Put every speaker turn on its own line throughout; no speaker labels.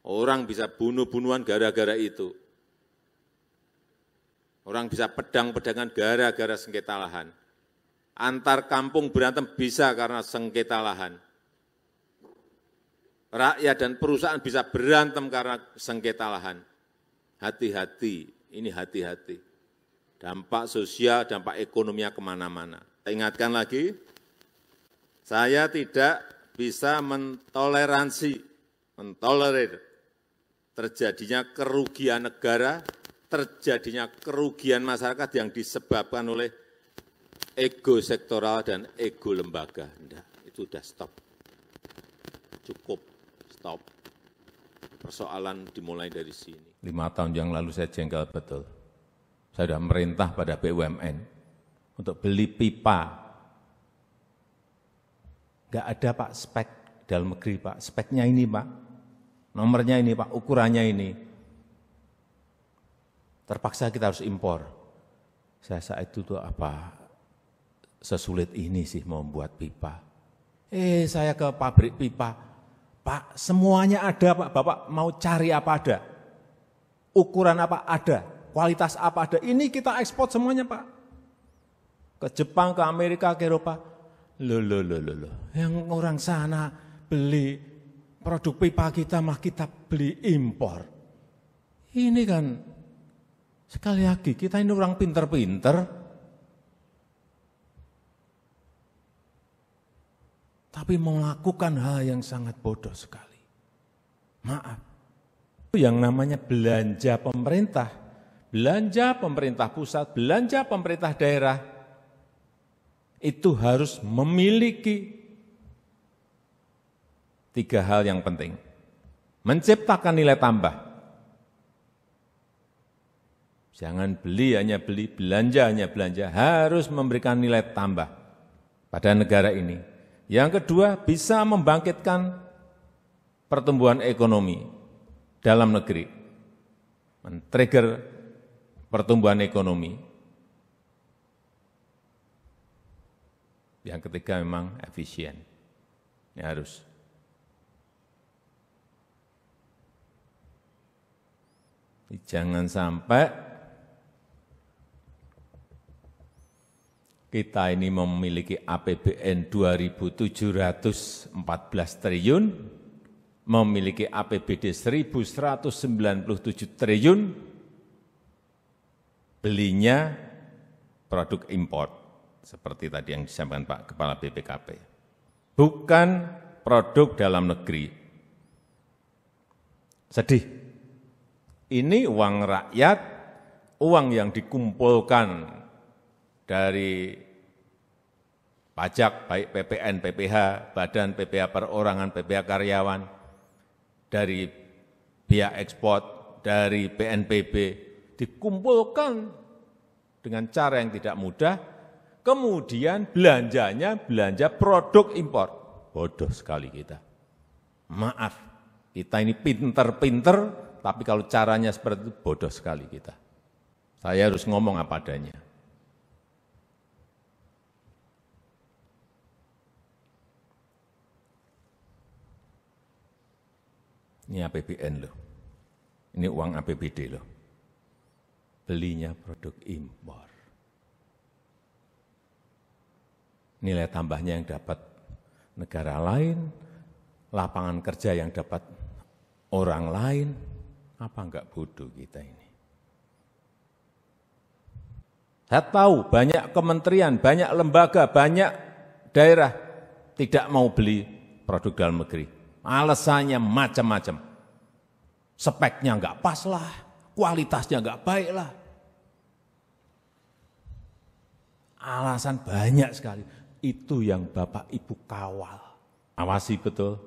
Orang bisa bunuh-bunuhan gara-gara itu. Orang bisa pedang-pedangan gara-gara sengketa lahan. Antar kampung berantem bisa karena sengketa lahan. Rakyat dan perusahaan bisa berantem karena sengketa lahan. Hati-hati, ini hati-hati. Dampak sosial, dampak ekonominya kemana-mana. Saya ingatkan lagi, saya tidak bisa mentolerir terjadinya kerugian negara, terjadinya kerugian masyarakat yang disebabkan oleh ego sektoral dan ego lembaga. Enggak, itu sudah stop. Cukup, stop. Persoalan dimulai dari sini.
5 tahun yang lalu saya jengkel betul. Saya sudah merintah pada BUMN untuk beli pipa. Enggak ada Pak spek dalam negeri Pak. Speknya ini Pak. Nomornya ini Pak, ukurannya ini. Terpaksa kita harus impor. Saya saat itu tuh apa, sesulit ini sih mau membuat pipa. Saya ke pabrik pipa. Pak, semuanya ada Pak, Bapak mau cari apa ada. Ukuran apa ada, kualitas apa ada. Ini kita ekspor semuanya Pak. Ke Jepang, ke Amerika, ke Eropa. Loh. Yang orang sana beli produk pipa kita mah kita beli impor. Ini kan sekali lagi kita ini orang pinter-pinter. Tapi melakukan hal yang sangat bodoh sekali. Maaf. Yang namanya belanja pemerintah pusat, belanja pemerintah daerah, itu harus memiliki 3 hal yang penting. Menciptakan nilai tambah. Jangan beli, hanya beli, belanja, hanya belanja. Harus memberikan nilai tambah pada negara ini. Yang kedua, bisa membangkitkan pertumbuhan ekonomi dalam negeri. Men-trigger pertumbuhan ekonomi. Yang ketiga memang efisien. Ini harus. Jangan sampai kita ini memiliki APBN 2.714 triliun, memiliki APBD 1.197 triliun, belinya produk impor, seperti tadi yang disampaikan Pak Kepala BPKP. Bukan produk dalam negeri. Sedih. Ini uang rakyat, uang yang dikumpulkan dari pajak, baik PPN, PPH, Badan PPH Perorangan, PPH Karyawan, dari biaya ekspor, dari PNBP, dikumpulkan dengan cara yang tidak mudah, kemudian belanjanya belanja produk impor. Bodoh sekali kita. Maaf, kita ini pinter-pinter, tapi kalau caranya seperti itu, bodoh sekali kita. Saya harus ngomong apa adanya. Ini APBN loh. Ini uang APBD loh. Belinya produk impor. Nilai tambahnya yang dapat negara lain, lapangan kerja yang dapat orang lain. Apa enggak bodoh kita ini? Saya tahu banyak kementerian, banyak lembaga, banyak daerah tidak mau beli produk dalam negeri. Alasannya macam-macam. Speknya enggak pas lah, kualitasnya enggak baik lah. Alasan banyak sekali. Itu yang Bapak Ibu kawal. Awasi betul,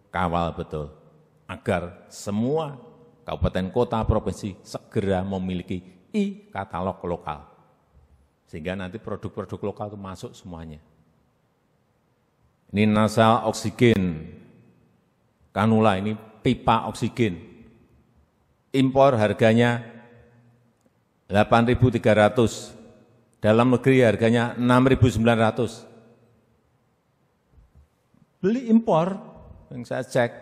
kawal betul. Agar semua kabupaten, kota, provinsi segera memiliki e-katalog lokal. Sehingga nanti produk-produk lokal itu masuk semuanya. Ini nasal oksigen, kanula, ini pipa oksigen. Impor harganya 8.300, dalam negeri harganya 6.900. Beli impor, yang saya cek,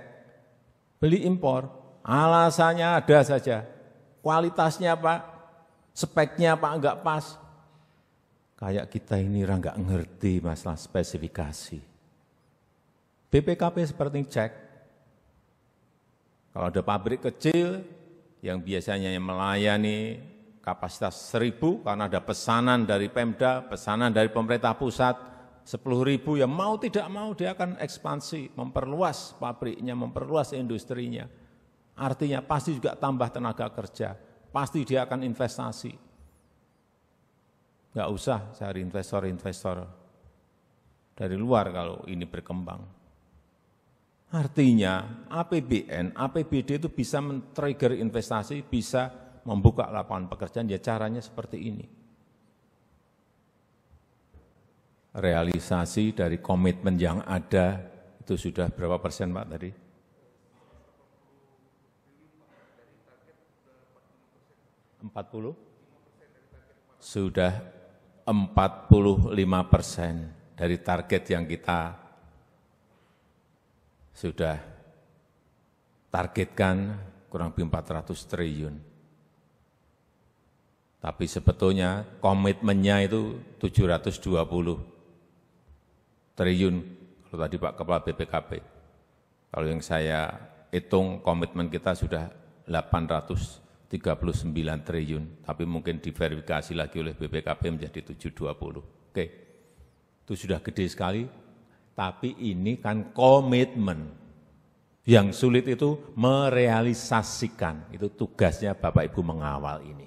beli impor, Alasannya ada saja. Kualitasnya Pak, speknya Pak enggak pas. Kayak kita ini enggak ngerti masalah spesifikasi. BPKP seperti cek. Kalau ada pabrik kecil yang biasanya melayani kapasitas 1.000 karena ada pesanan dari Pemda, pesanan dari pemerintah pusat 10.000, ya mau tidak mau dia akan ekspansi, memperluas pabriknya, memperluas industrinya. Artinya pasti juga tambah tenaga kerja, pasti dia akan investasi. Enggak usah cari investor-investor dari luar kalau ini berkembang. Artinya APBN, APBD itu bisa men-trigger investasi, bisa membuka lapangan pekerjaan, ya caranya seperti ini. Realisasi dari komitmen yang ada itu sudah berapa persen Pak tadi? 40? Sudah 45% dari target yang kita sudah targetkan, kurang lebih 400 triliun. Tapi sebetulnya komitmennya itu 720 triliun, kalau tadi Pak Kepala BPKP. Kalau yang saya hitung komitmen kita sudah 839 triliun, tapi mungkin diverifikasi lagi oleh BPKP menjadi 720. Oke, itu sudah gede sekali. Tapi ini kan komitmen. Yang sulit itu merealisasikan. Itu tugasnya Bapak Ibu mengawal ini.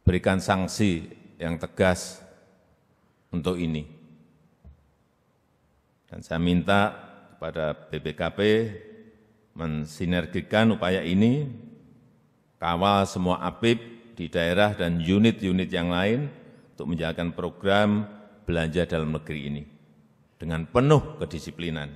Berikan sanksi yang tegas untuk ini. Dan saya minta kepada BPKP mensinergikan upaya ini, kawal semua APIP di daerah dan unit-unit yang lain untuk menjalankan program belanja dalam negeri ini dengan penuh kedisiplinan.